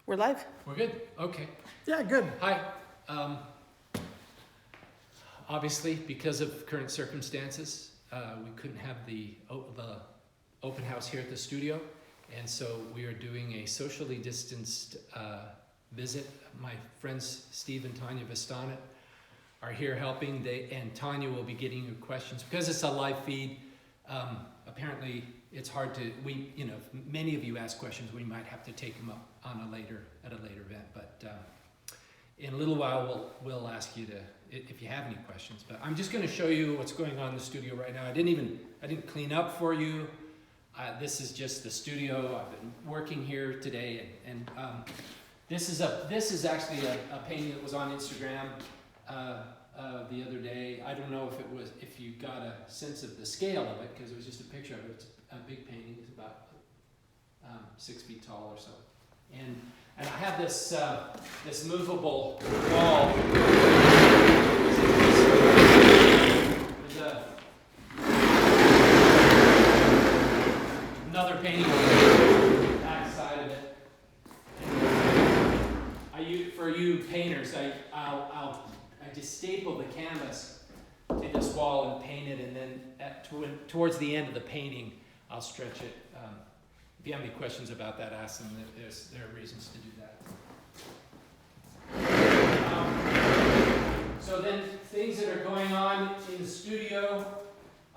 We're live. We're good? Okay. Yeah, good. Hi. Obviously, because of current circumstances, we couldn't have the open house here at the studio, and so we are doing a socially distanced visit. My friends Steve and Tanya Vistanet are here helping, and Tanya will be getting your questions. Because it's a live feed, apparently it's hard to, many of you ask questions, we might have to take them up at a later event, but in a little while we'll ask you to, if you have any questions. But I'm just going to show you what's going on in the studio right now. I didn't clean up for you. This is just the studio. I've been working here today, and this is actually a painting that was on Instagram the other day. I don't know if you got a sense of the scale of it, because it was just a picture of it. It's a big painting. It's about 6 feet tall or so, and I have this movable wall. There's another painting on the back side of it. For you painters, I just staple the canvas to this wall and paint it, and then towards the end of the painting, I'll stretch it. If you have any questions about that, ask them. There are reasons to do that. So then, things that are going on in the studio.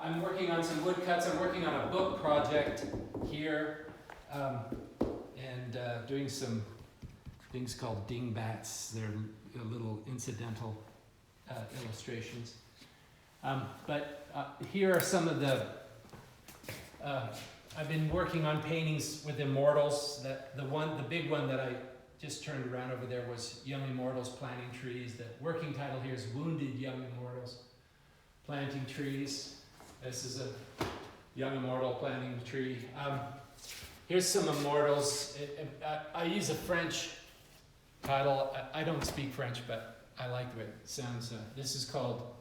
I'm working on some woodcuts. I'm working on a book project here, and doing some things called dingbats. They're little incidental illustrations. But here are some of the. I've been working on paintings with immortals. The big one that I just turned around over there was Young Immortals Planting Trees. The working title here is Wounded Young Immortals Planting Trees. This is a young immortal planting a tree. Here's some immortals. I use a French title. I don't speak French, but I like the way it sounds. This is called,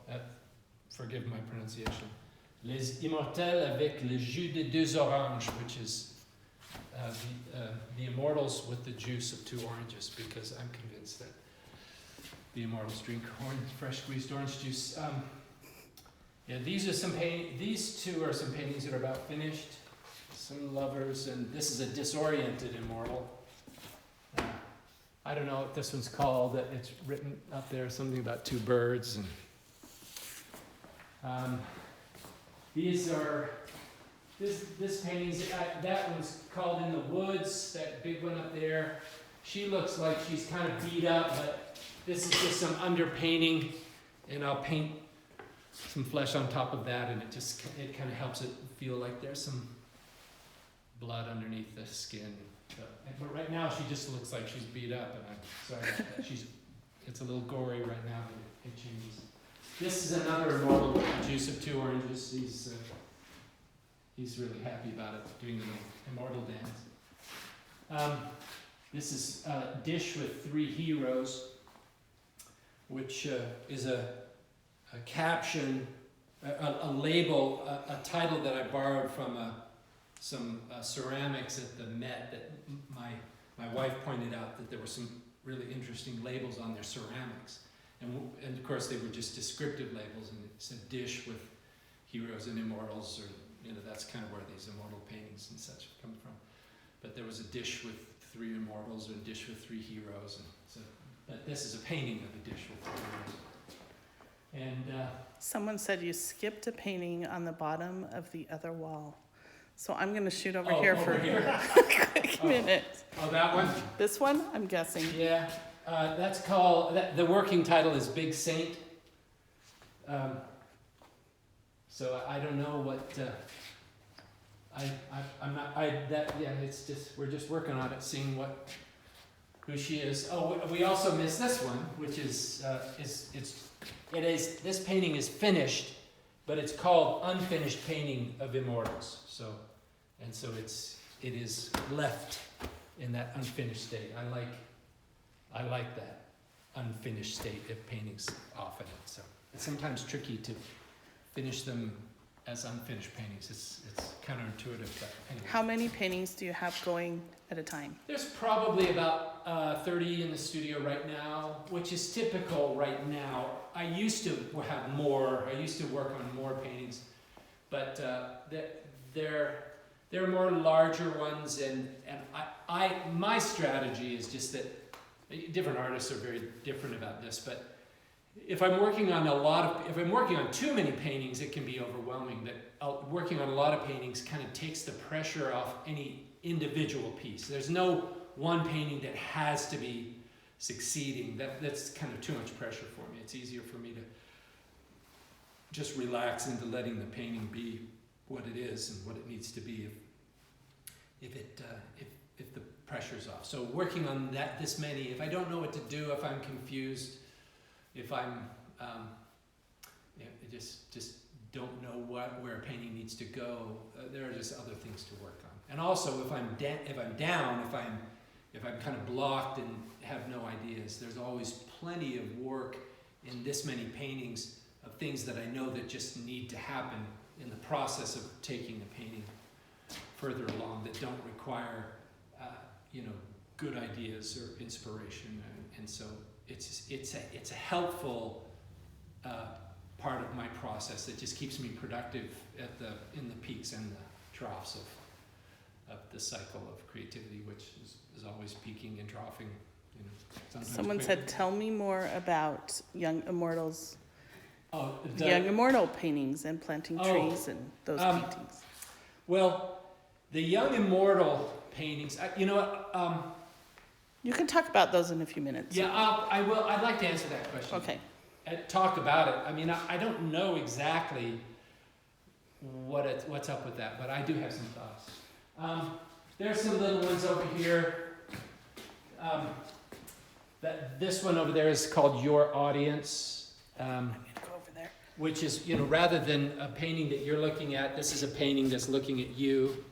forgive my pronunciation, Les Immortels avec le jus de deux oranges, which is the immortals with the juice of 2 oranges, because I'm convinced that the immortals drink fresh squeezed orange juice. These two are some paintings that are about finished. Some lovers, and this is a disoriented immortal. I don't know what this one's called. It's written up there, something about 2 birds. And this painting's, that one's called In the Woods, that big one up there. She looks like she's kind of beat up, but this is just some underpainting, and I'll paint some flesh on top of that, and it kind of helps it feel like there's some blood underneath the skin. But right now she just looks like she's beat up, and I'm sorry about that. It's a little gory right now, but it changes. This is another immortal with the juice of 2 oranges. He's really happy about it, doing the immortal dance. This is a dish with 3 heroes, which is a caption, a label, a title that I borrowed from some ceramics at the Met that my wife pointed out that there were some really interesting labels on their ceramics. And of course they were just descriptive labels, and it said dish with heroes and immortals, or that's kind of where these immortal paintings and such come from. But there was a dish with 3 immortals, or a dish with 3 heroes, and so. But this is a painting of a dish with 3 heroes. And Someone said you skipped a painting on the bottom of the other wall. So I'm going to shoot over here a quick minute. Oh, that one? This one, I'm guessing. Yeah. That's called, the working title is Big Saint. So I don't know what, it's just, we're just working on it, seeing who she is. Oh, we also missed this one, which is this painting is finished, but it's called Unfinished Painting of Immortals. So it is left in that unfinished state. I like that unfinished state of paintings often. So it's sometimes tricky to finish them as unfinished paintings. It's counterintuitive, but anyway. How many paintings do you have going at a time? There's probably about 30 in the studio right now, which is typical right now. I used to have more. I used to work on more paintings, but they're more larger ones, and my strategy is just that different artists are very different about this, but if I'm working on too many paintings, it can be overwhelming. That working on a lot of paintings kind of takes the pressure off any individual piece. There's no one painting that has to be succeeding. That's kind of too much pressure for me. It's easier for me to just relax into letting the painting be what it is and what it needs to be if the pressure's off. So working on this many, if I don't know what to do, if I'm confused, if I'm I just don't know where a painting needs to go, there are just other things to work on. And also, if I'm down, if I'm kind of blocked and have no ideas, there's always plenty of work in this many paintings of things that I know that just need to happen in the process of taking the painting further along, that don't require good ideas or inspiration, and so it's a helpful part of my process that just keeps me productive in the peaks and the troughs of the cycle of creativity, which is always peaking and troughing. Someone said, "Tell me more about Young Immortals." The Young Immortal paintings and planting trees and those paintings. Well, the Young Immortal paintings, You can talk about those in a few minutes. Yeah, I will. I'd like to answer that question. Okay. Talk about it. I mean, I don't know exactly what's up with that, but I do have some thoughts. There's some little ones over here. This one over there is called Your Audience. I'm gonna go over there. Which is, rather than a painting that you're looking at, this is a painting that's looking at you,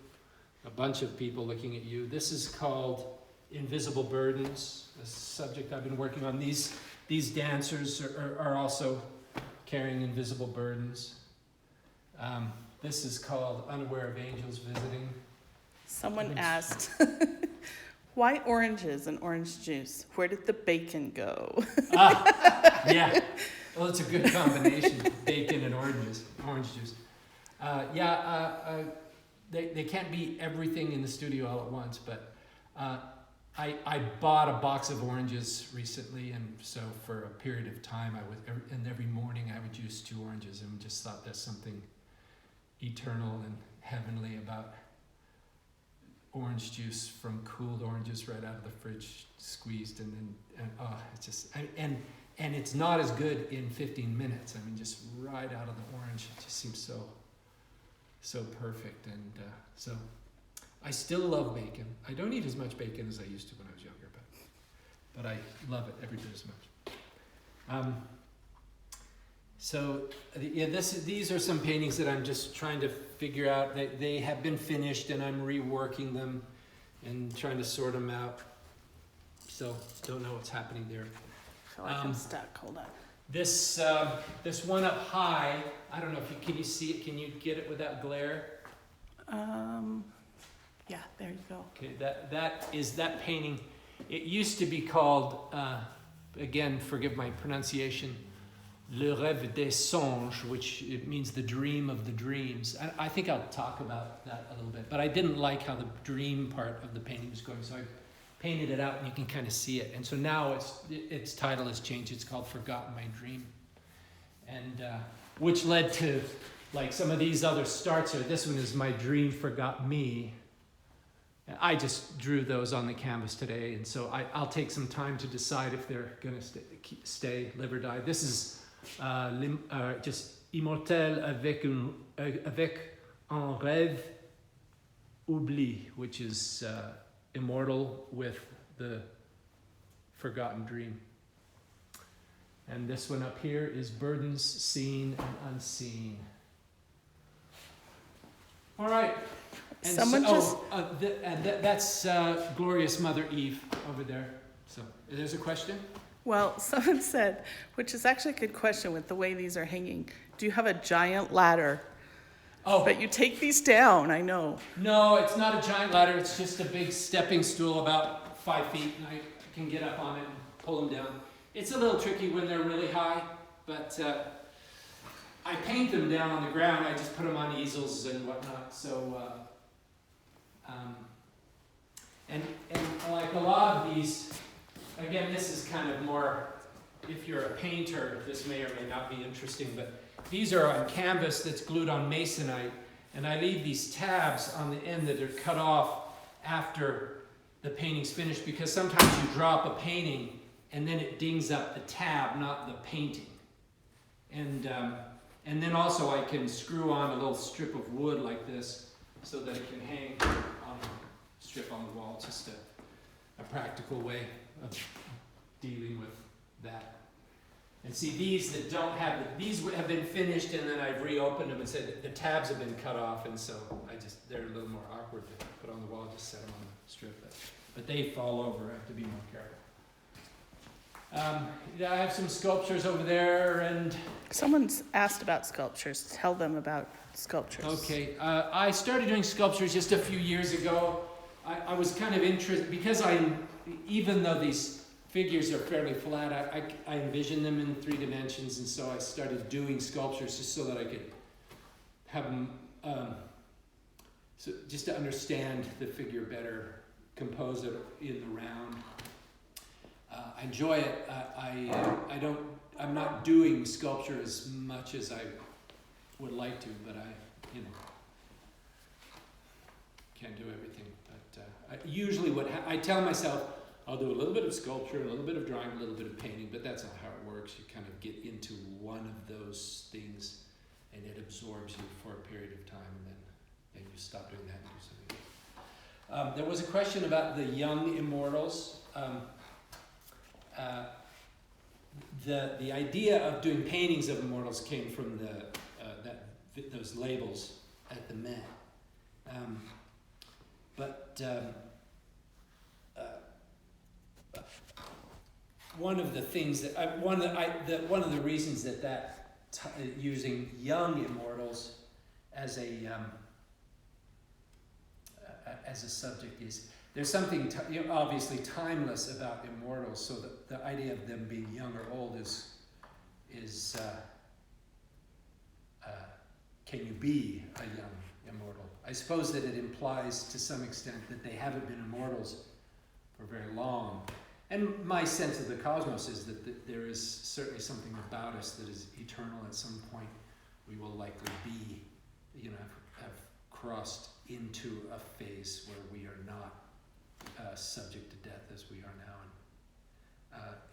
a bunch of people looking at you. This is called Invisible Burdens, a subject I've been working on. These dancers are also carrying invisible burdens. This is called Unaware of Angels Visiting. Someone asked, why oranges and orange juice? Where did the bacon go? Yeah. Well, it's a good combination, bacon and orange juice. They can't be everything in the studio all at once, but I bought a box of oranges recently, and so for a period of time, every morning I would use 2 oranges, and just thought there's something eternal and heavenly about orange juice from cooled oranges right out of the fridge, squeezed, it's just, and it's not as good in 15 minutes. I mean, just right out of the orange, it just seems so perfect, and so I still love bacon. I don't eat as much bacon as I used to when I was younger, but I love it every bit as much. These are some paintings that I'm just trying to figure out. They have been finished, and I'm reworking them and trying to sort them out. So don't know what's happening there. I feel like I'm stuck. Hold on. This one up high, I don't know if can you see it? Can you get it without glare? Yeah, there you go. Okay, that is that painting. It used to be called, again, forgive my pronunciation, Le Rêve des Songes, which it means the dream of the dreams. I think I'll talk about that a little bit, but I didn't like how the dream part of the painting was going, so I painted it out and you can kind of see it. And so now its title has changed. It's called Forgotten My Dream, and which led to like some of these other starts here. This one is My Dream Forgot Me. And I just drew those on the canvas today, and so I'll take some time to decide if they're going to stay, live or die. This is just Immortel avec un rêve oubli, which is immortal with the forgotten dream. And this one up here is Burdens Seen and Unseen. All right. And that's Glorious Mother Eve over there. So, there's a question? Well, someone said, which is actually a good question with the way these are hanging, do you have a giant ladder Oh, But you take these down, I know. no, it's not a giant ladder. It's just a big stepping stool about 5 feet, and I can get up on it and pull them down. It's a little tricky when they're really high, but I paint them down on the ground. I just put them on easels and whatnot. So, and like a lot of these, again, this is kind of more, if you're a painter, this may or may not be interesting, but these are on canvas that's glued on masonite, and I leave these tabs on the end that are cut off after the painting's finished, because sometimes you drop a painting and then it dings up the tab, not the painting. And then also I can screw on a little strip of wood like this so that it can hang on a strip on the wall. Just a practical way of dealing with that. And see, these that don't have, these have been finished, and then I've reopened them and said that the tabs have been cut off, and so they're a little more awkward to put on the wall, just set them on the strip. But they fall over, I have to be more careful. I have some sculptures over there, and... Someone's asked about sculptures. Tell them about sculptures. Okay, I started doing sculptures just a few years ago. I was kind of interested, because even though these figures are fairly flat, I envision them in 3 dimensions, and so I started doing sculptures just so that I could have them, so just to understand the figure better, compose it in the round. I enjoy it. I'm not doing sculpture as much as I would like to, but I can't do everything. But usually I tell myself, I'll do a little bit of sculpture, a little bit of drawing, a little bit of painting, but that's not how it works. You kind of get into one of those things and it absorbs you for a period of time, and then you stop doing that and do something else. There was a question about the young immortals. The idea of doing paintings of immortals came from those labels at the Met. One of the things that one of the reasons that using young immortals as a subject is there's something obviously timeless about immortals. So the idea of them being young or old is can you be a young immortal? I suppose that it implies to some extent that they haven't been immortals for very long. And my sense of the cosmos is that there is certainly something about us that is eternal. At some point, we will likely be, have crossed into a phase where we are not subject to death as we are now,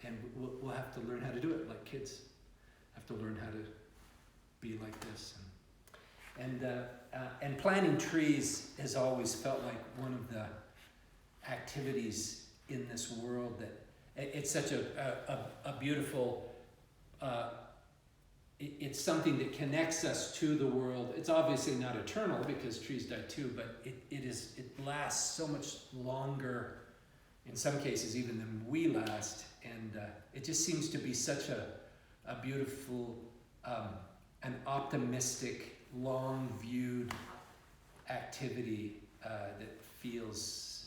and we'll have to learn how to do it like kids. Have to learn how to be like this, and planting trees has always felt like one of the activities in this world that it's such a beautiful. It's something that connects us to the world. It's obviously not eternal because trees die too, but it lasts so much longer, in some cases even than we last, and it just seems to be such a beautiful, an optimistic, long-viewed activity that feels.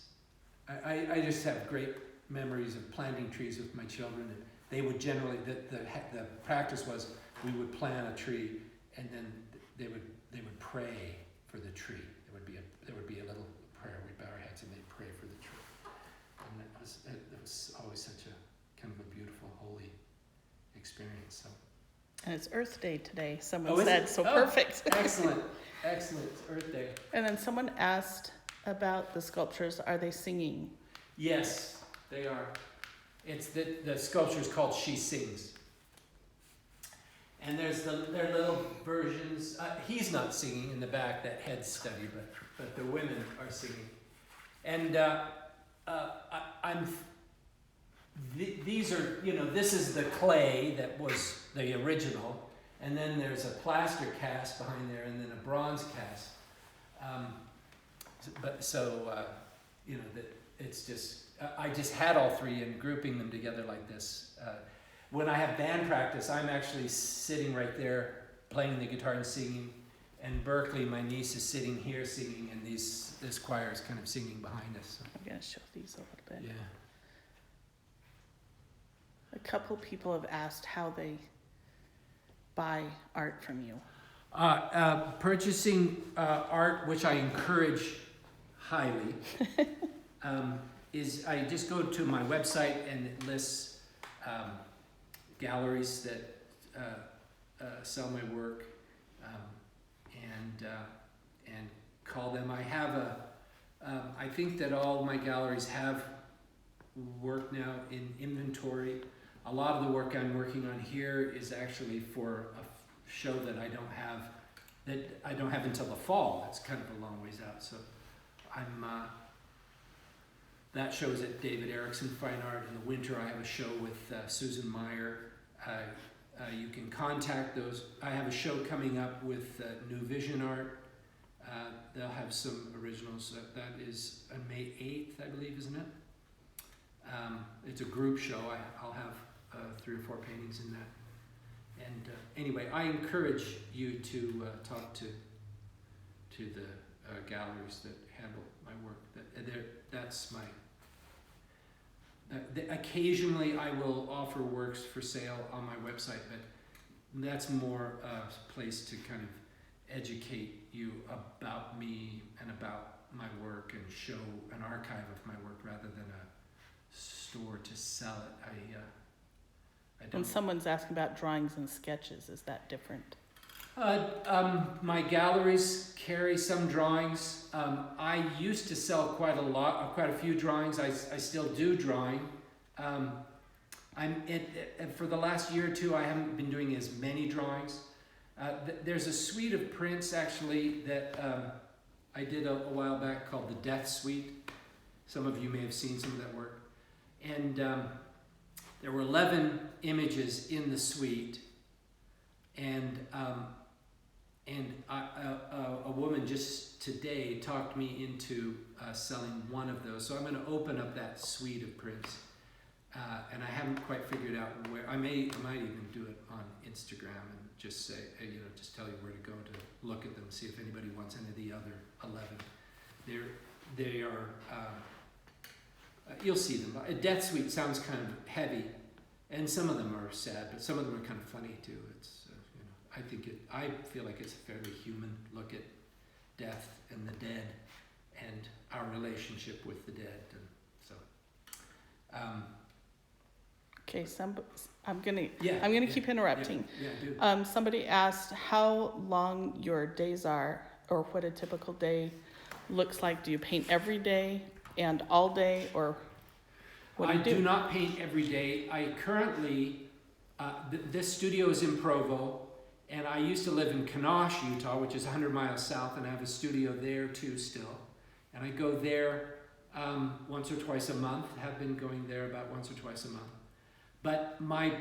I just have great memories of planting trees with my children, and they would generally the practice was. We would plant a tree, and then they would pray for the tree. There would be a little prayer. We'd bow our heads, and they'd pray for the tree. And it was always such a kind of a beautiful, holy experience. So. And it's Earth Day today. Someone said, so oh, perfect. Excellent. It's Earth Day. And then someone asked about the sculptures. Are they singing? Yes, they are. It's the sculpture is called She Sings. And their little versions. He's not singing in the back, that head study, but the women are singing. And these are, this is the clay that was the original, and then there's a plaster cast behind there, and then a bronze cast. It's just, I just had all three and grouping them together like this. When I have band practice, I'm actually sitting right there playing the guitar and singing, And Berkeley, my niece, is sitting here singing, and this choir is kind of singing behind us. So. I'm going to show these a little bit. Yeah. A couple people have asked how they buy art from you. Purchasing art, which I encourage highly, is I just go to my website and it lists galleries that sell my work, and call them. I have I think that all my galleries have work now in inventory. A lot of the work I'm working on here is actually for a show that I don't have until the fall. It's kind of a long ways out. So I'm that shows at David Erickson Fine Art. In the winter, I have a show with Susan Meyer. You can contact those. I have a show coming up with New Vision Art. They'll have some originals. That is on May 8th, I believe, isn't it? It's a group show. I'll have 3 or 4 paintings in that. And anyway, I encourage you to talk to the galleries that handle my work. That's my. Occasionally, I will offer works for sale on my website, but that's more a place to kind of educate you about me and about my work and show an archive of my work rather than a store to sell it. I don't. When someone's asking about drawings and sketches, is that different? My galleries carry some drawings. I used to sell quite a few drawings. I still do drawing. For the last year or two, I haven't been doing as many drawings. There's a suite of prints actually that I did a while back called the Death Suite. Some of you may have seen some of that work. And there were 11 images in the suite, and a woman just today talked me into selling one of those. So I'm going to open up that suite of prints, and I haven't quite figured out where. I might even do it on Instagram and just say, just tell you where to go to look at them, see if anybody wants any of the other 11. They are. You'll see them. A Death Suite sounds kind of heavy, and some of them are sad, but some of them are kind of funny too. It's I feel like it's a fairly human look at death and the dead and our relationship with the dead, and so. Okay, I'm gonna keep interrupting. Yeah, do. Somebody asked how long your days are, or what a typical day looks like. Do you paint every day and all day, or what do you do? I do not paint every day. I currently, this studio is in Provo, and I used to live in Kenosha, Utah, which is 100 miles south, and I have a studio there too still. And I go there once or twice a month, have been going there about once or twice a month. But my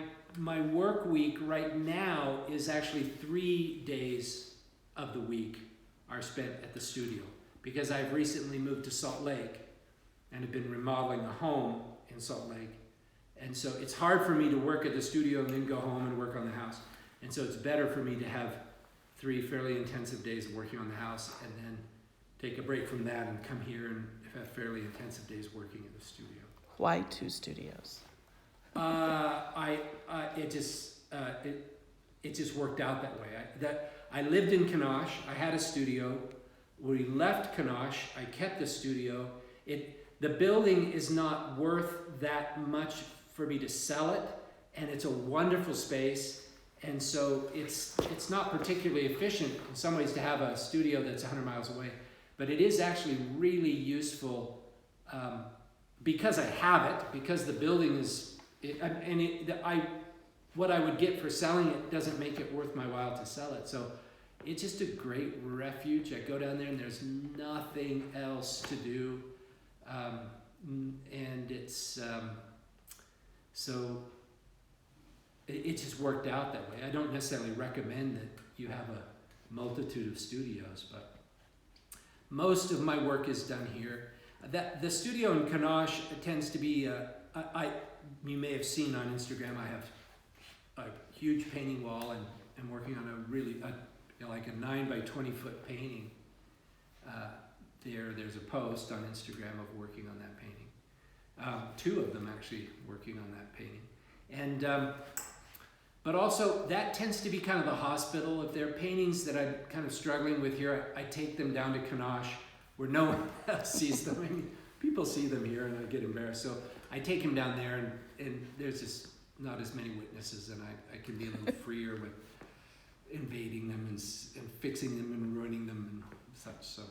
work week right now is actually 3 days of the week are spent at the studio, because I've recently moved to Salt Lake and have been remodeling a home in Salt Lake. And so it's hard for me to work at the studio and then go home and work on the house. And so it's better for me to have 3 fairly intensive days of working on the house and then take a break from that and come here and have fairly intensive days working in the studio. Why 2 studios? It just worked out that way. I lived in Kenosha. I had a studio. We left Kenosha. I kept the studio. The building is not worth that much for me to sell it, and it's a wonderful space. And so it's not particularly efficient in some ways to have a studio that's 100 miles away, but it is actually really useful because I have it, because the building is, what I would get for selling it doesn't make it worth my while to sell it. So it's just a great refuge. I go down there and there's nothing else to do. And it's, so it just worked out that way. I don't necessarily recommend that you have a multitude of studios, but most of my work is done here. The studio in Kenosha tends to be, you may have seen on Instagram, I have a huge painting wall, and I'm working on like a 9 by 20 foot painting. There's a post on Instagram of working on that painting. 2 of them actually working on that painting. And but also that tends to be kind of the hospital. If there are paintings that I'm kind of struggling with here, I take them down to Kanosh where no one else sees them. I mean, people see them here and I get embarrassed. So I take them down there and there's just not as many witnesses, and I can be a little freer with invading them and fixing them and ruining them and such. So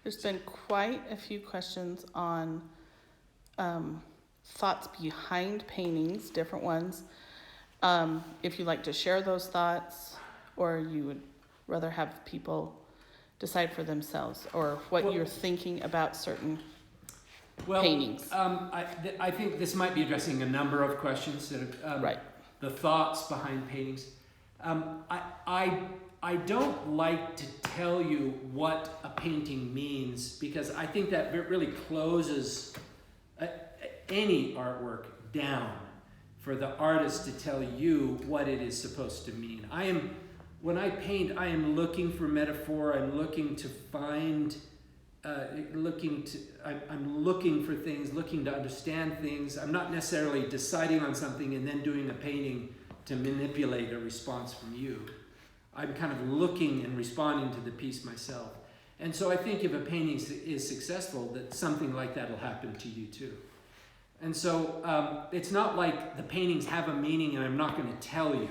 There's been quite a few questions on thoughts behind paintings, different ones. If you'd like to share those thoughts, or you would rather have people decide for themselves, or what you're thinking about certain paintings. I think this might be addressing a number of questions that Right. The thoughts behind paintings. I don't like to tell you what a painting means, because I think that really closes any artwork down for the artist to tell you what it is supposed to mean. When I paint, I am looking for metaphor. I'm looking to find, I'm looking for things, looking to understand things. I'm not necessarily deciding on something and then doing a painting to manipulate a response from you. I'm kind of looking and responding to the piece myself. And so I think if a painting is successful, that something like that will happen to you too. And so it's not like the paintings have a meaning and I'm not going to tell you.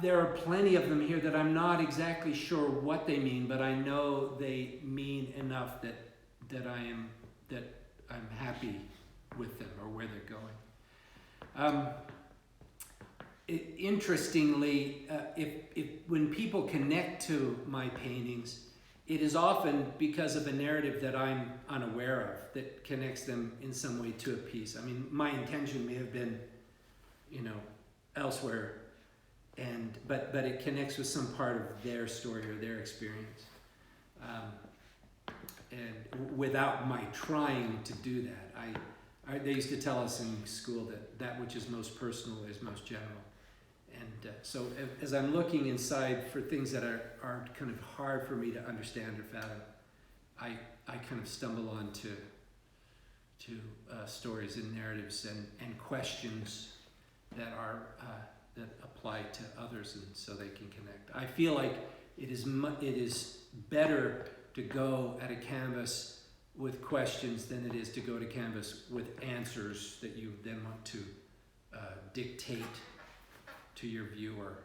There are plenty of them here that I'm not exactly sure what they mean, but I know they mean enough that I'm happy with them or where they're going. Interestingly, when people connect to my paintings, it is often because of a narrative that I'm unaware of that connects them in some way to a piece. I mean, my intention may have been, elsewhere, but it connects with some part of their story or their experience. And without my trying to do that, they used to tell us in school that which is most personal is most general. And so as I'm looking inside for things that are kind of hard for me to understand or fathom, I kind of stumble onto stories and narratives and questions that are that apply to others, and so they can connect. I feel like it is better to go at a canvas with questions than it is to go to canvas with answers that you then want to dictate to your viewer.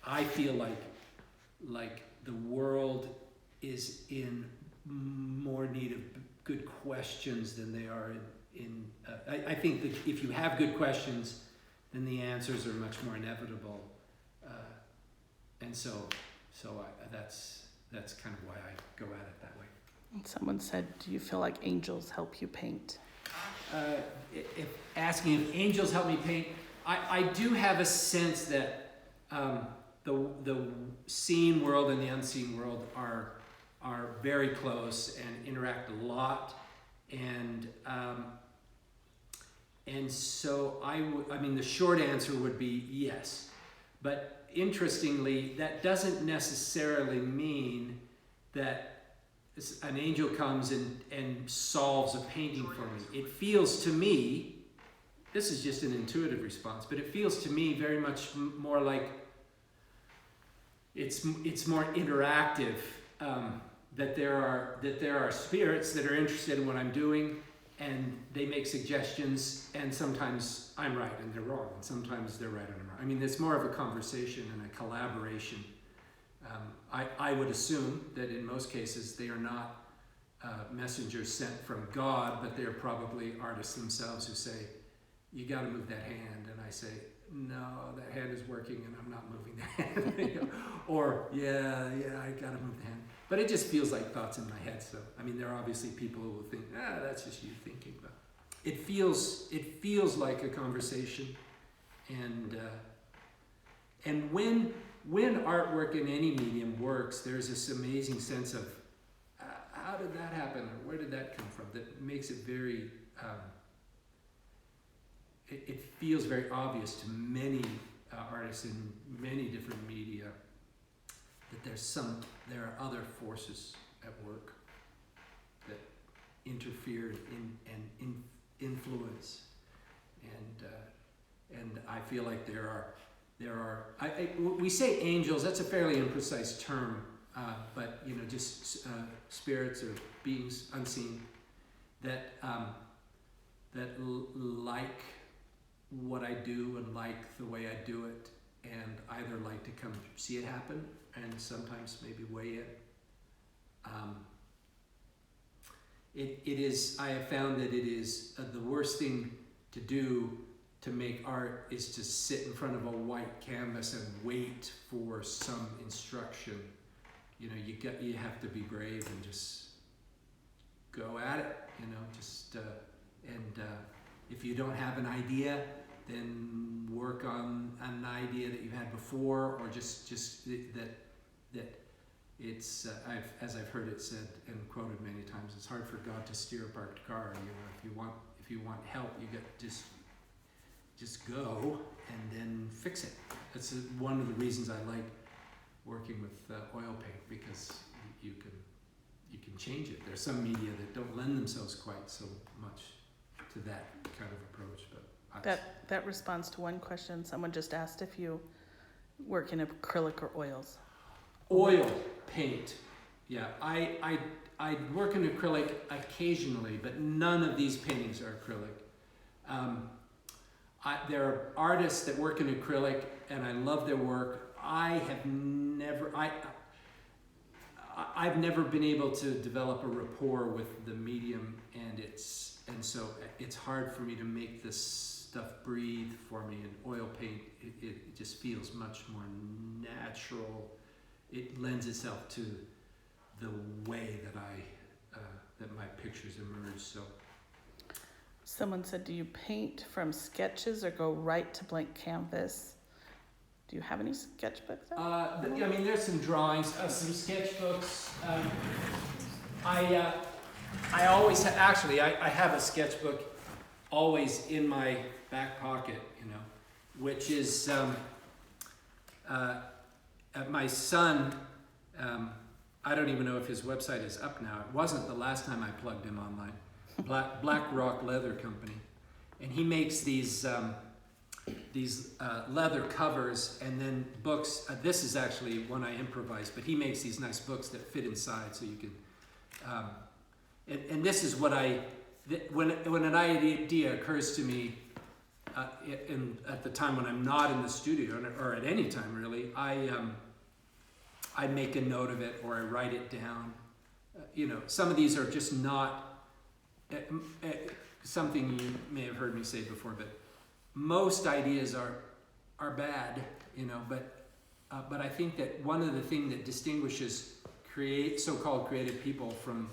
I feel like the world is in more need of good questions than they are in I think that if you have good questions, then the answers are much more inevitable. And so that's kind of why I go at it that way. Someone said, do you feel like angels help you paint? If asking if angels help me paint, I do have a sense that the seen world and the unseen world are very close and interact a lot, and so the short answer would be yes. But interestingly, that doesn't necessarily mean that an angel comes and solves a painting for me. It feels to me, this is just an intuitive response, but it feels to me very much more like it's more interactive, that there are spirits that are interested in what I'm doing, and they make suggestions, and sometimes I'm right and they're wrong, and sometimes they're right and I'm wrong. I mean, it's more of a conversation and a collaboration. I would assume that in most cases they are not messengers sent from God, but they're probably artists themselves who say, you got to move that hand, and I say, no, that hand is working and I'm not moving the hand. Or yeah, I got to move the hand. But it just feels like thoughts in my head. So I mean, there are obviously people who will think, that's just you thinking. But it feels like a conversation, and when artwork in any medium works, there's this amazing sense of how did that happen, or where did that come from? That makes it very it feels very obvious to many artists in many different media that there are other forces at work that interfere and influence, and I feel like there are we say angels. That's a fairly imprecise term, but just spirits or beings unseen that like what I do and like the way I do it, and either like to come see it happen and sometimes maybe weigh in. I have found that it is the worst thing to do to make art is to sit in front of a white canvas and wait for some instruction. You have to be brave and just go at it. If you don't have an idea, then work on an idea that you had before, or just that it's as I've heard it said and quoted many times, it's hard for God to steer a parked car. If you want help, you get just go and then fix it. That's one of the reasons I like working with oil paint, because you can change it. There's some media that don't lend themselves quite so much to that kind of approach, but That responds to one question. Someone just asked if you work in acrylic or oils. Oil paint, yeah. I work in acrylic occasionally, but none of these paintings are acrylic. There are artists that work in acrylic, and I love their work. I've never been able to develop a rapport with the medium, and so it's hard for me to make this stuff breathe for me. And oil paint, it just feels much more natural. It lends itself to the way that my pictures emerge. So. Someone said, do you paint from sketches or go right to blank canvas? Do you have any sketchbooks? There's some drawings, some sketchbooks. I always I have a sketchbook always in my back pocket, which is my son. I don't even know if his website is up now. It wasn't the last time I plugged him online. Black Rock Leather Company, and he makes these leather covers and then books. This is actually one I improvised, but he makes these nice books that fit inside, so you can. And this is what when an idea occurs to me, at the time when I'm not in the studio, or at any time really, I make a note of it or I write it down. Some of these are just not. Something you may have heard me say before, but most ideas are bad, but I think that one of the things that distinguishes so-called creative people from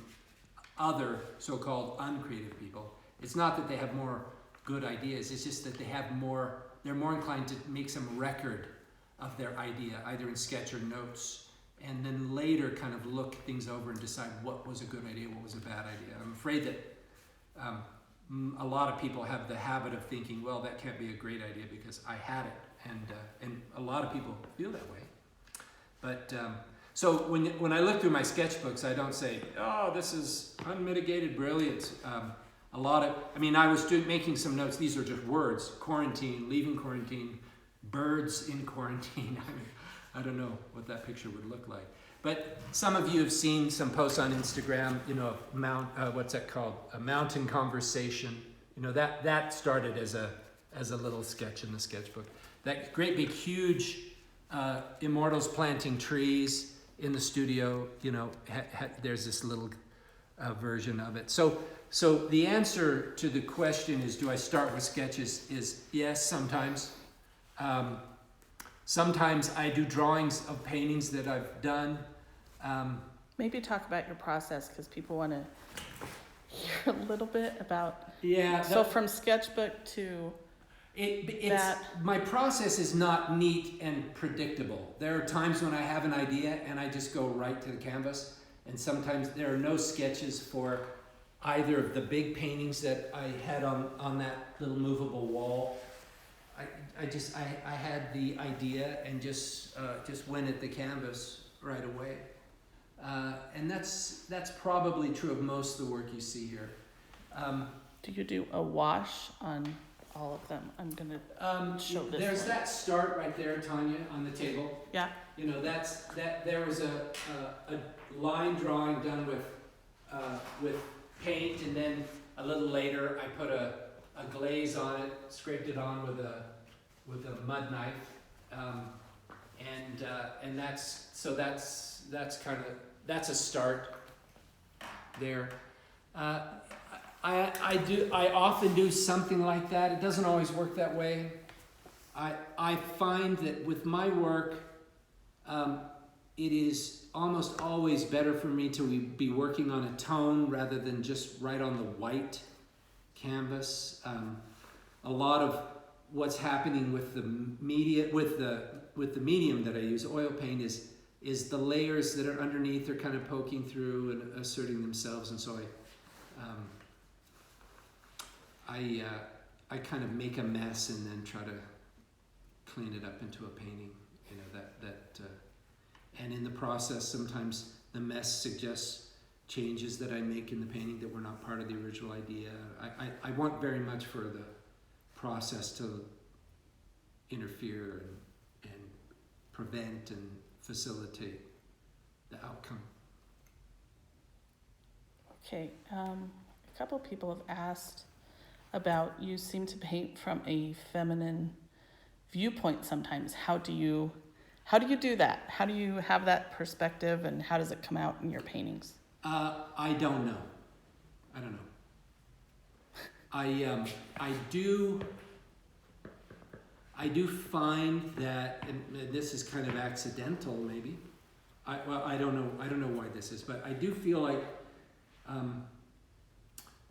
other so-called uncreative people, it's not that they have more good ideas, it's just that they're more inclined to make some record of their idea, either in sketch or notes, and then later kind of look things over and decide what was a good idea, what was a bad idea. I'm afraid that a lot of people have the habit of thinking, well, that can't be a great idea because I had it, and a lot of people feel that way. But so when I look through my sketchbooks, I don't say, oh, this is unmitigated brilliance. I was making some notes. These are just words: quarantine, leaving quarantine, birds in quarantine. I don't know what that picture would look like. But some of you have seen some posts on Instagram, what's that called? A mountain conversation. That started as a little sketch in the sketchbook. That great big huge immortals planting trees in the studio, there's this little version of it. So the answer to the question is, do I start with sketches? Is yes, sometimes. Sometimes I do drawings of paintings that I've done. Maybe talk about your process, because people want to hear a little bit about. Yeah. So from sketchbook to that. My process is not neat and predictable. There are times when I have an idea and I just go right to the canvas, and sometimes there are no sketches for either of the big paintings that I had on that little movable wall. I had the idea and just went at the canvas right away. And that's probably true of most of the work you see here. Do you do a wash on all of them? I'm gonna show this There's one. that start right there, Tanya, on the table. Yeah. You know, there was a line drawing done with paint, and then a little later I put a glaze on it, scraped it on with a mud knife, and that's a start there. I often do something like that. It doesn't always work that way. I find that with my work, it is almost always better for me to be working on a tone rather than just right on the white canvas. A lot of what's happening with the media, with the medium that I use, oil paint, is the layers that are underneath are kind of poking through and asserting themselves, and so I kind of make a mess and then try to clean it up into a painting. You know, and in the process, sometimes the mess suggests changes that I make in the painting that were not part of the original idea. I want very much for the process to interfere and prevent and facilitate the outcome. Okay, a couple people have asked about, you seem to paint from a feminine viewpoint sometimes. How do you do that? How do you have that perspective, and how does it come out in your paintings? I don't know. I do find that, and this is kind of accidental maybe. I don't know why this is, but I do feel like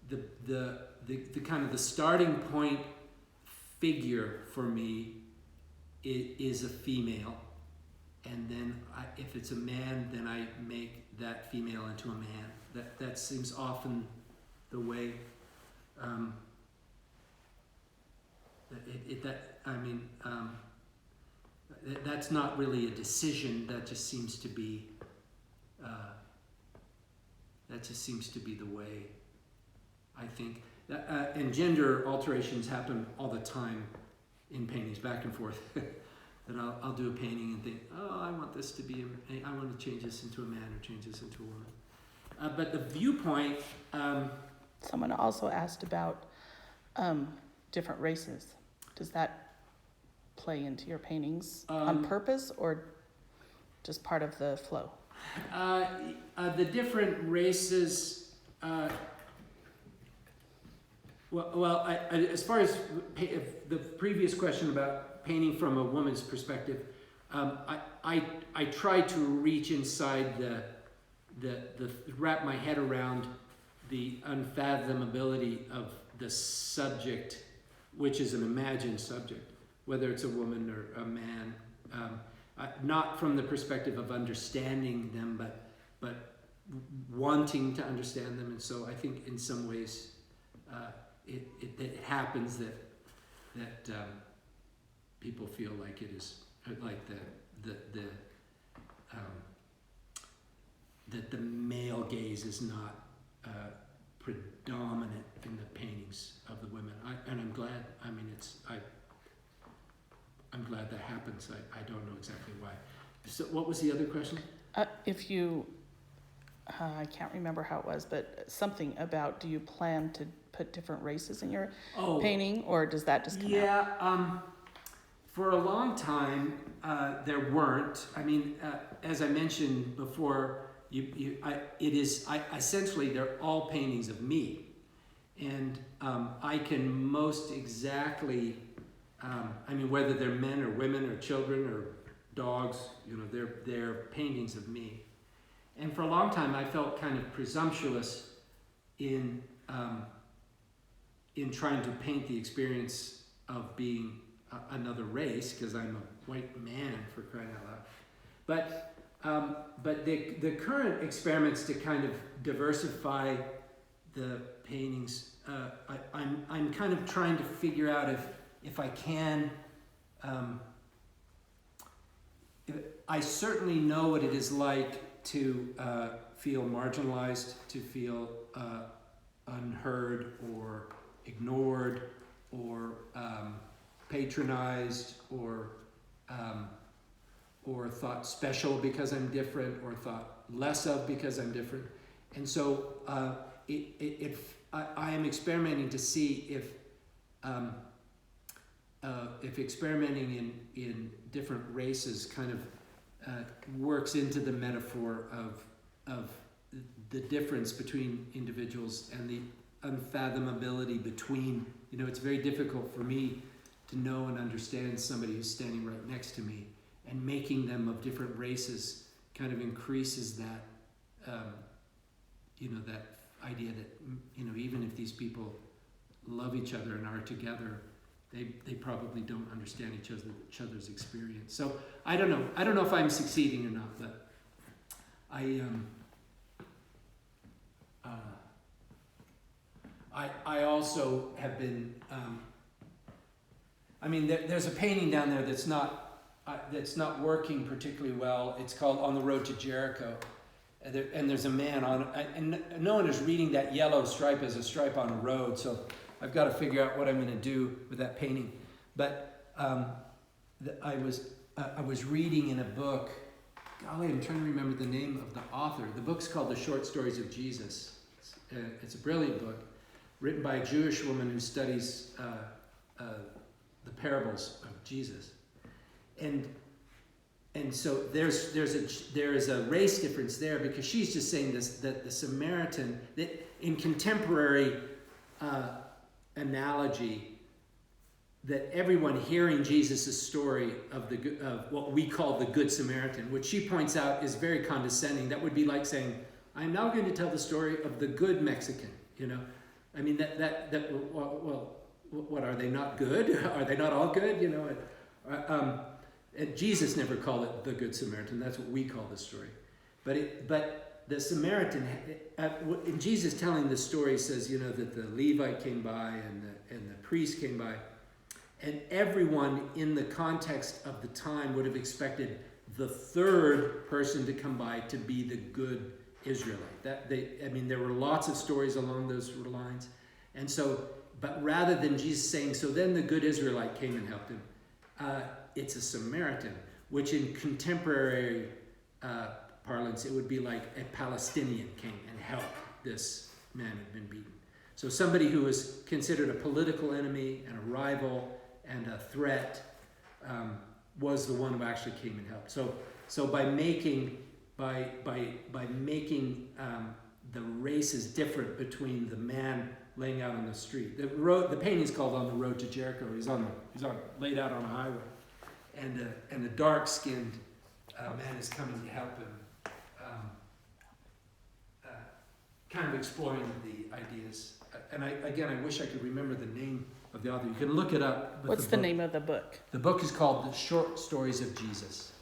the kind of the starting point figure for me is a female, and then if it's a man, then I make that female into a man. That seems often the way. That's not really a decision. That just seems to be. The way. I think, and gender alterations happen all the time in paintings, back and forth. That I'll do a painting and think, oh, I want this to be. I want to change this into a man or change this into a woman. But the viewpoint. Someone also asked about different races. Does that play into your paintings on purpose, or just part of the flow? The different races. As far as the previous question about painting from a woman's perspective, I try to reach inside the wrap my head around the unfathomability of the subject, which is an imagined subject, whether it's a woman or a man, not from the perspective of understanding them, but wanting to understand them. And so I think in some ways it happens that people feel like it is like that the male gaze is not predominant in the paintings of the women. And I'm glad. I mean, I'm glad that happens. I don't know exactly why. So what was the other question? If you, I can't remember how it was, but something about, do you plan to put different races in your painting, or does that just come out? Yeah, for a long time, there weren't. I mean, as I mentioned before, essentially they're all paintings of me, and I can most exactly, whether they're men or women or children or dogs, they're paintings of me. And for a long time, I felt kind of presumptuous in trying to paint the experience of being another race, because I'm a white man, for crying out loud. But the current experiments to kind of diversify the paintings. I'm kind of trying to figure out if I can. I certainly know what it is like to feel marginalized, to feel unheard or ignored or patronized or thought special because I'm different or thought less of because I'm different. And so I am experimenting to see if experimenting in different races kind of works into the metaphor of the difference between individuals and the unfathomability between, it's very difficult for me to know and understand somebody who's standing right next to me, and making them of different races kind of increases that, that idea that, even if these people love each other and are together, they probably don't understand each other's experience. So I don't know if I'm succeeding or not, but I also have been. There's a painting down there that's not working particularly well. It's called "On the Road to Jericho," and there's a man on, and no one is reading that yellow stripe as a stripe on a road. So I've got to figure out what I'm going to do with that painting. But I was reading in a book. Golly, I'm trying to remember the name of the author. The book's called "The Short Stories of Jesus." It's a brilliant book, written by a Jewish woman who studies the parables of Jesus, and so there is a race difference there, because she's just saying this, that the Samaritan, that in contemporary analogy, that everyone hearing Jesus' story of what we call the Good Samaritan, which she points out is very condescending. That would be like saying, I'm now going to tell the story of the good Mexican, what, are they not good? Are they not all good? And Jesus never called it the Good Samaritan. That's what we call the story. But the Samaritan, in Jesus telling the story, says, that the Levite came by and the priest came by, and everyone in the context of the time would have expected the third person to come by to be the good Israelite. There were lots of stories along those lines, and so. But rather than Jesus saying, so then the good Israelite came and helped him, it's a Samaritan, which in contemporary parlance, it would be like a Palestinian came and helped this man who'd been beaten. So somebody who was considered a political enemy and a rival and a threat was the one who actually came and helped. So by making the races different between the man laying out on the street. The painting's called "On the Road to Jericho." He's laid out on a highway, and a dark-skinned man is coming to help him, kind of exploring the ideas. And I wish I could remember the name of the author. You can look it up. What's the name of the book? The book is called "The Short Stories of Jesus,"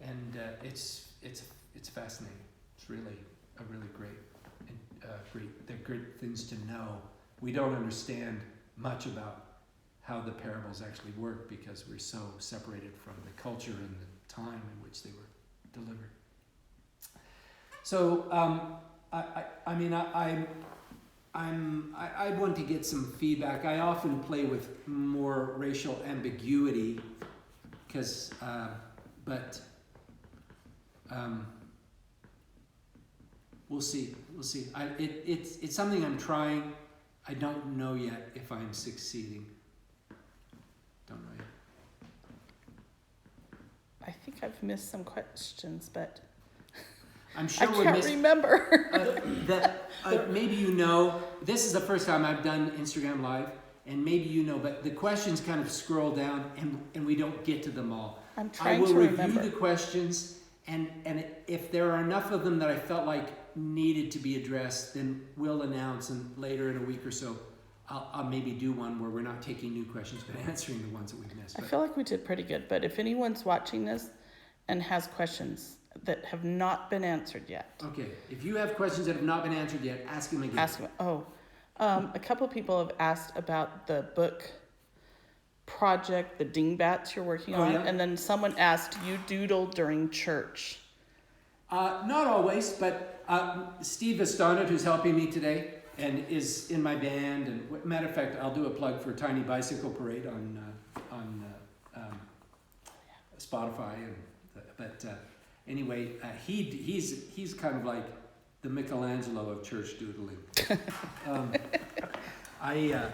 and it's fascinating. It's really great. They're great things to know. We don't understand much about how the parables actually work because we're so separated from the culture and the time in which they were delivered. So I want to get some feedback. I often play with more racial ambiguity because, we'll see. It's something I'm trying. I don't know yet if I'm succeeding. Don't know yet. I think I've missed some questions, but I'm sure I can't remember. Maybe this is the first time I've done Instagram Live, and maybe but the questions kind of scroll down, and we don't get to them all. I'm trying to remember. I will review the questions, and if there are enough of them that I felt like needed to be addressed, then we'll announce, and later in a week or so, I'll maybe do one where we're not taking new questions, but answering the ones that we've missed. I feel like we did pretty good, but if anyone's watching this and has questions, that have not been answered yet. Okay, if you have questions that have not been answered yet, ask them again. A couple people have asked about the book project, the dingbats you're working on, yeah? and then someone asked, you doodle during church. Not always, but Steve Estonet, who's helping me today and is in my band, and matter of fact, I'll do a plug for Tiny Bicycle Parade on Spotify. Anyway, he's kind of like the Michelangelo of church doodling. I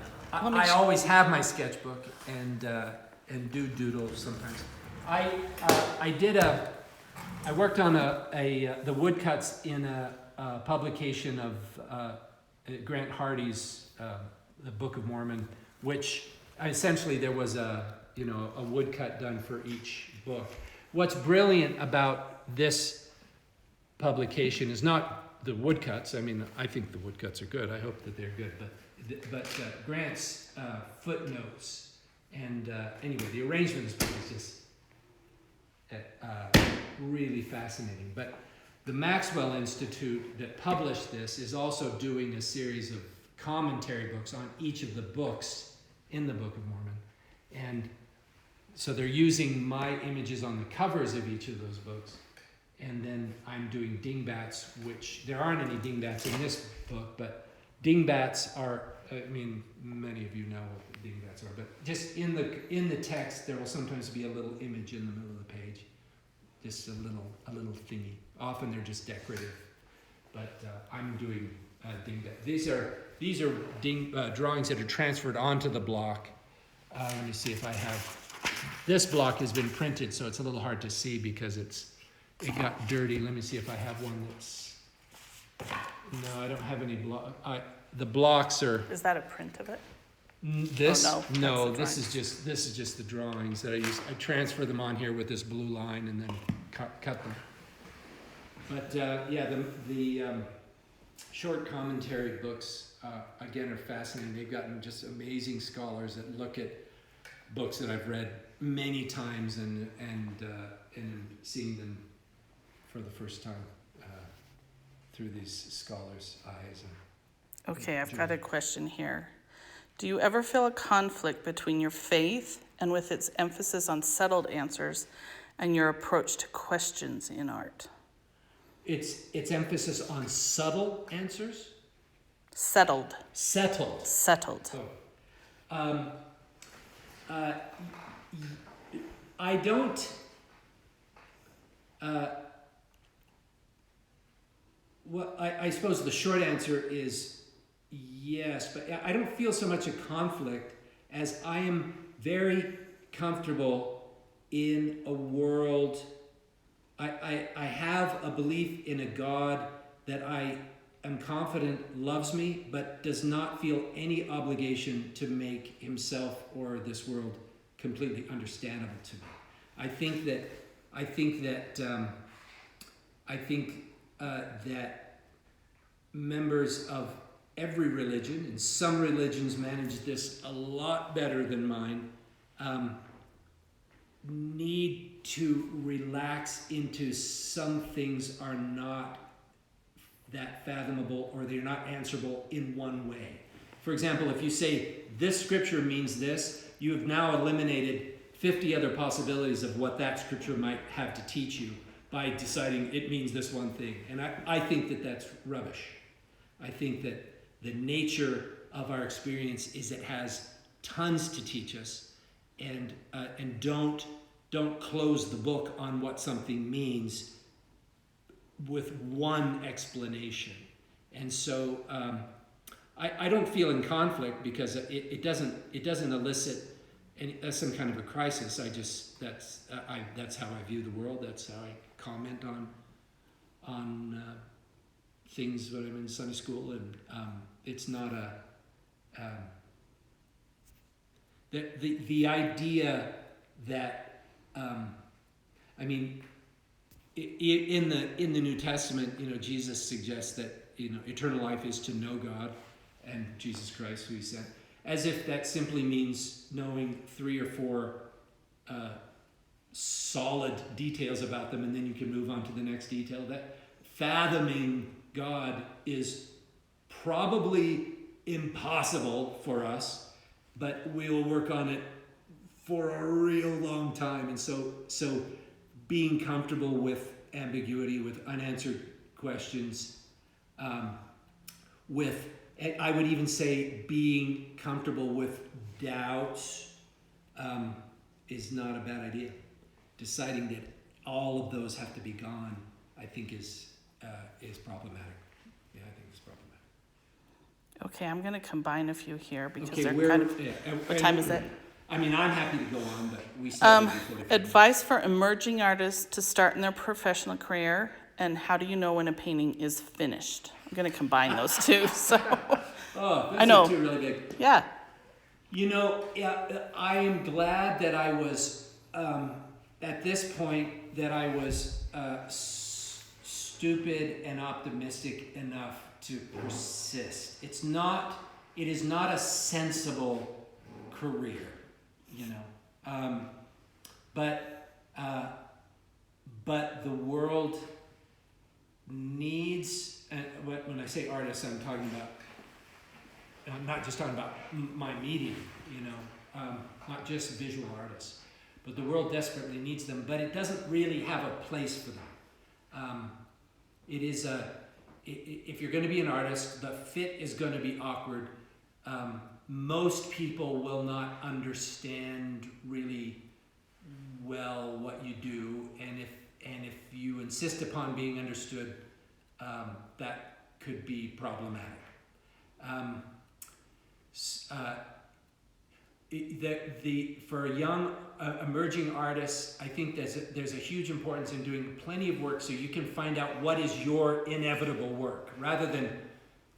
always have my sketchbook and do doodles sometimes. I worked on the woodcuts in a publication of Grant Hardy's the Book of Mormon, which essentially there was a woodcut done for each book. What's brilliant about this publication is not the woodcuts. I mean, I think the woodcuts are good. I hope that they're good, but Grant's footnotes and anyway, the arrangement of this book is just really fascinating. But the Maxwell Institute that published this is also doing a series of commentary books on each of the books in the Book of Mormon. And so they're using my images on the covers of each of those books. And then I'm doing dingbats, which there aren't any dingbats in this book, but dingbats are, I mean, many of you know what dingbats are, but just in the text, there will sometimes be a little image in the middle of the page. Just a little thingy. Often they're just decorative, but I'm doing dingbat. These are drawings that are transferred onto the block. Let me see if I have. This block has been printed, so it's a little hard to see because it got dirty. Let me see if I have one that's. No, I don't have any block. The blocks are. Is that a print of it? This? Oh, no, this is just the drawings that I use. I transfer them on here with this blue line and then cut them. But the short commentary books again are fascinating. They've gotten just amazing scholars that look at books that I've read many times and seeing them for the first time through these scholars' eyes. Okay, I've got a question here. Do you ever feel a conflict between your faith and with its emphasis on settled answers and your approach to questions in art? Its emphasis on subtle answers? Settled. Settled. Oh. I don't. I suppose the short answer is yes, but I don't feel so much a conflict as I am very comfortable in a world. I have a belief in a God that I am confident loves me, but does not feel any obligation to make himself or this world completely understandable to me. I think that members of every religion, and some religions manage this a lot better than mine, need to relax into some things are not that fathomable or they're not answerable in one way. For example, if you say this scripture means this, you have now eliminated 50 other possibilities of what that scripture might have to teach you by deciding it means this one thing. And I think that that's rubbish. I think that the nature of our experience is it has tons to teach us, and don't close the book on what something means with one explanation. And so I don't feel in conflict because it doesn't elicit some kind of a crisis. That's how I view the world. That's how I comment on things when I'm in Sunday school, and it's not the idea that in the New Testament, Jesus suggests that eternal life is to know God and Jesus Christ, who He sent, as if that simply means knowing 3 or 4 solid details about them, and then you can move on to the next detail. That fathoming God is probably impossible for us, but we'll work on it for a real long time. And so being comfortable with ambiguity, with unanswered questions, with, I would even say, being comfortable with doubts is not a bad idea. Deciding that all of those have to be gone, I think is problematic. Yeah, I think it's problematic. Okay, I'm going to combine a few here because Okay, they're kind of. What time is it? I mean, I'm happy to go on, but we said maybe 45 minutes. Advice for emerging artists to start in their professional career, and how do you know when a painting is finished? I'm going to combine those two. So Oh, those I know. are two really big. Yeah. You know, I am glad that I was, at this point, that I was stupid and optimistic enough to persist. It is not a sensible career, you know. But the world needs, when I say artists, I'm talking about, I'm not just talking about my medium, you know, not just visual artists, but the world desperately needs them, but it doesn't really have a place for them. If you're going to be an artist, the fit is going to be awkward. Most people will not understand really well what you do, and if you insist upon being understood, that could be problematic. For young emerging artists, I think there's a huge importance in doing plenty of work so you can find out what is your inevitable work, rather than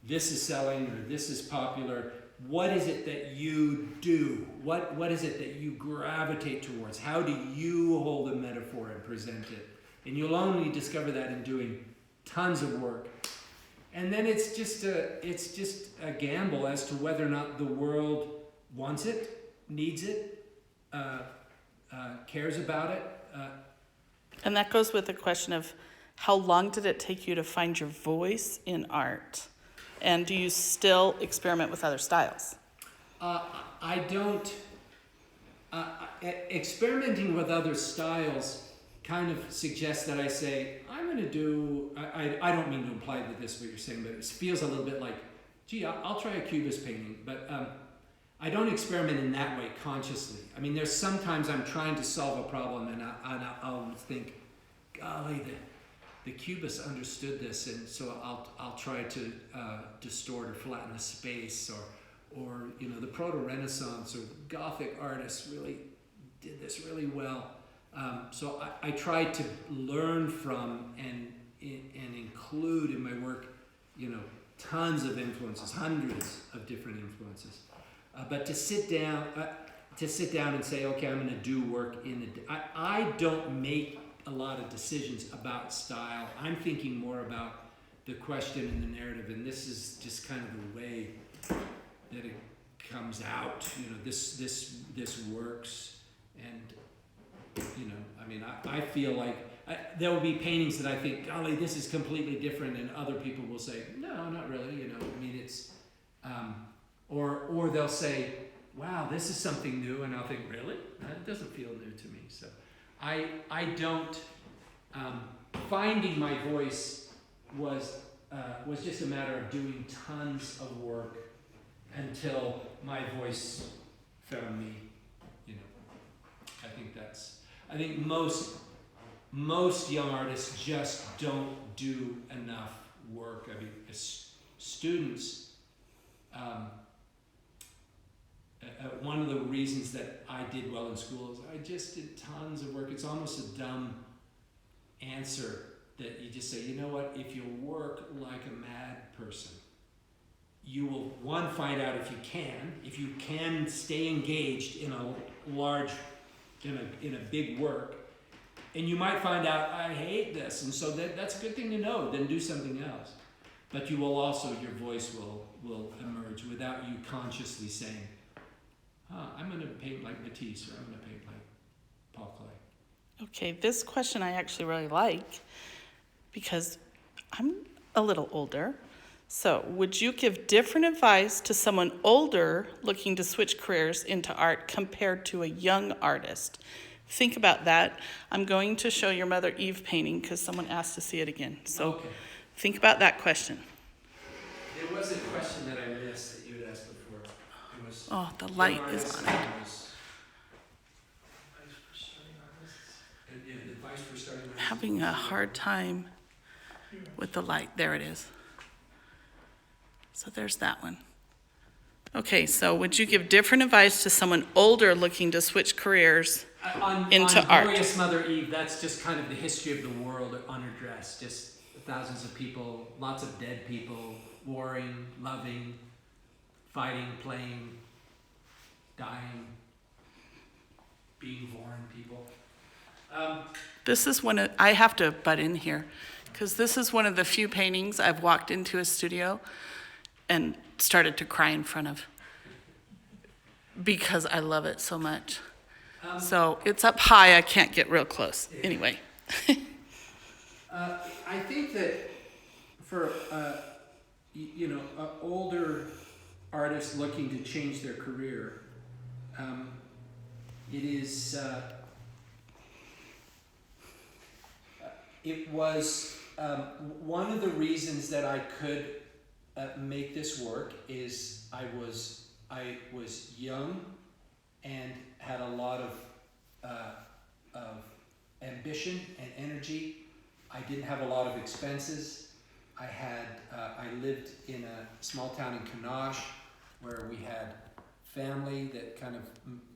this is selling or this is popular. What is it that you do? What is it that you gravitate towards? How do you hold a metaphor and present it? And you'll only discover that in doing tons of work. And then it's just a gamble as to whether or not the world wants it, needs it, cares about it. And that goes with the question of how long did it take you to find your voice in art? And do you still experiment with other styles? I don't. Experimenting with other styles kind of suggests that I say, I'm going to do, I don't mean to imply that this is what you're saying, but it feels a little bit like, gee, I'll try a cubist painting, but I don't experiment in that way consciously. I mean, there's sometimes I'm trying to solve a problem and I'll think, golly, the cubists understood this, and so I'll try to distort or flatten the space, or you know, the Proto-Renaissance or Gothic artists really did this really well. So I try to learn from and include in my work, you know, tons of influences, hundreds of different influences. But to sit down and say, okay, I'm going to do work I don't make a lot of decisions about style. I'm thinking more about the question and the narrative, and this is just kind of the way that it comes out. You know, this works, and you know, I mean, I feel like there will be paintings that I think, golly, this is completely different, and other people will say, no, not really. You know, I mean, it's or they'll say, wow, this is something new, and I'll think, really? That doesn't feel new to me. So I don't, finding my voice was just a matter of doing tons of work until my voice found me, you know. I think most young artists just don't do enough work. I mean, as students, one of the reasons that I did well in school is I just did tons of work. It's almost a dumb answer that you just say, you know what, if you work like a mad person, you will, one, find out if you can stay engaged in a large, in a big work, and you might find out, I hate this, and so that's a good thing to know, then do something else. But you will also, your voice will emerge without you consciously saying, I'm going to paint like Matisse, or I'm going to paint like Paul Klee. Okay, this question I actually really like because I'm a little older. So, would you give different advice to someone older looking to switch careers into art compared to a young artist? Think about that. I'm going to show your Mother Eve painting because someone asked to see it again. So, Okay. think about that question. There was a question that I missed that you had asked before. It was Oh, the light is on it. And advice for starting I'm having a hard time with the light. There it is. So there's that one. Okay, so would you give different advice to someone older looking to switch careers into on art? Glorious Mother Eve, that's just kind of the history of the world unaddressed. Just thousands of people, lots of dead people, warring, loving, fighting, playing, dying, being born people. This is one of, I have to butt in here, because this is one of the few paintings I've walked into a studio and started to cry in front of because I love it so much. So it's up high, I can't get real close. Anyway. I think that for older artists looking to change their career, it was one of the reasons that I could make this work is I was young and had a lot of ambition and energy. I didn't have a lot of expenses. I lived in a small town in Kanash where we had family that kind of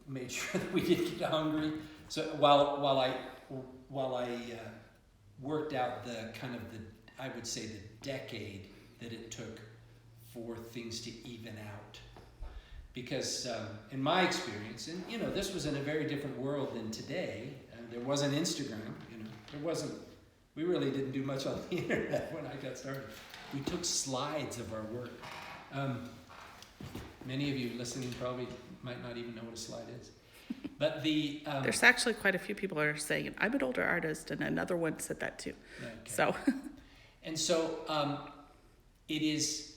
made sure that we didn't get hungry. So while I worked out I would say the decade that it took for things to even out. Because in my experience, and this was in a very different world than today, and there wasn't Instagram, we really didn't do much on the internet when I got started. We took slides of our work. Many of you listening probably might not even know what a slide is. But There's actually quite a few people that are saying, I'm an older artist, and another one said that too. Okay. So. And so it is.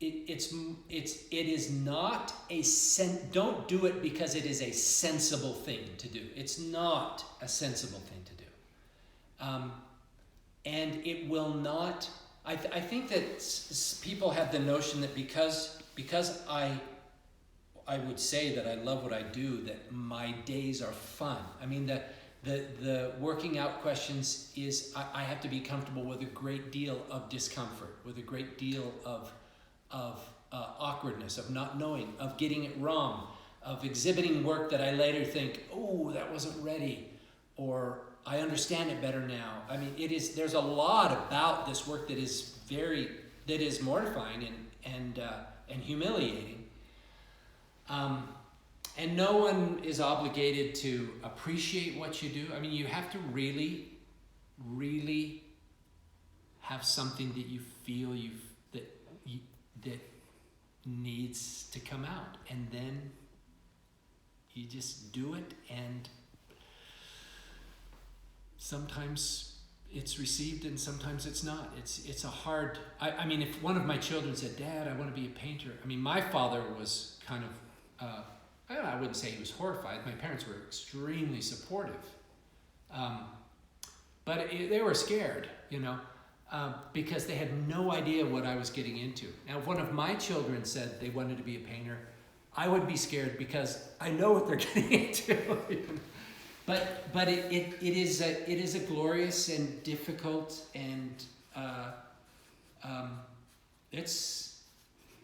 It is not a don't do it because it is a sensible thing to do. It's not a sensible thing to do. And it will not, I think that people have the notion that because I would say that I love what I do, that my days are fun. I mean, the working out questions is I have to be comfortable with a great deal of discomfort, with a great deal of awkwardness, of not knowing, of getting it wrong, of exhibiting work that I later think, oh, that wasn't ready, or I understand it better now. I mean, there's a lot about this work that is mortifying and humiliating. And no one is obligated to appreciate what you do. I mean, you have to really, really have something that you feel that needs to come out, and then you just do it, and sometimes it's received and sometimes it's not. It's a hard, I mean, if one of my children said, Dad, I want to be a painter. I mean, my father was kind of, I wouldn't say he was horrified. My parents were extremely supportive. But they were scared, because they had no idea what I was getting into. Now, if one of my children said they wanted to be a painter, I would be scared because I know what they're getting into. But it is a glorious and difficult and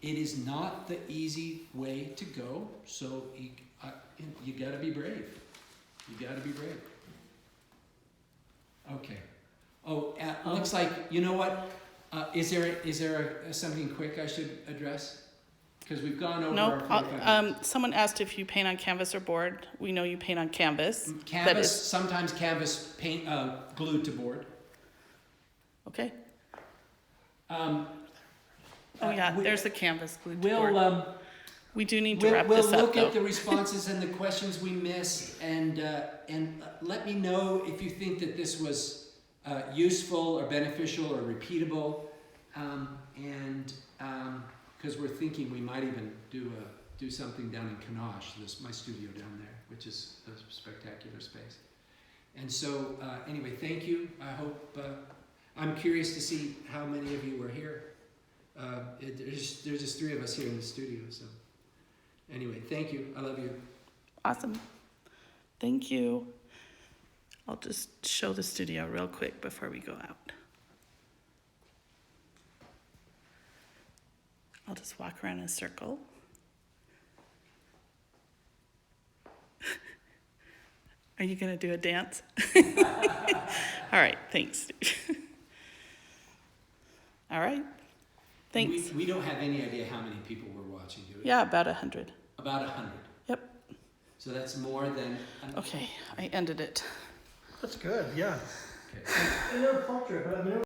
it is not the easy way to go. So you got to be brave. You got to be brave. Okay. Oh, looks like, you know what? Is there something quick I should address? Because we've gone over our 45 minutes. Someone asked if you paint on canvas or board. We know you paint on canvas. Canvas, sometimes canvas paint glued to board. Okay. There's the canvas glued to board. We do need to wrap this We'll up, look at though. the responses and the questions we missed, and let me know if you think that this was useful or beneficial or repeatable, because we're thinking we might even do something down in Kanosh, my studio down there, which is a spectacular space. And so, anyway, thank you. I hope, I'm curious to see how many of you were here. There's just 3 of us here in the studio, so. Anyway, thank you. I love you. Awesome. Thank you. I'll just show the studio real quick before we go out. I'll just walk around in a circle. Are you going to do a dance? All right, thanks. All right, thanks. We don't have any idea how many people were watching, do we? Yeah, about 100. About 100. Yep. So that's more than. Okay, I ended it. That's good, yeah. Okay. And they're culture, but I mean,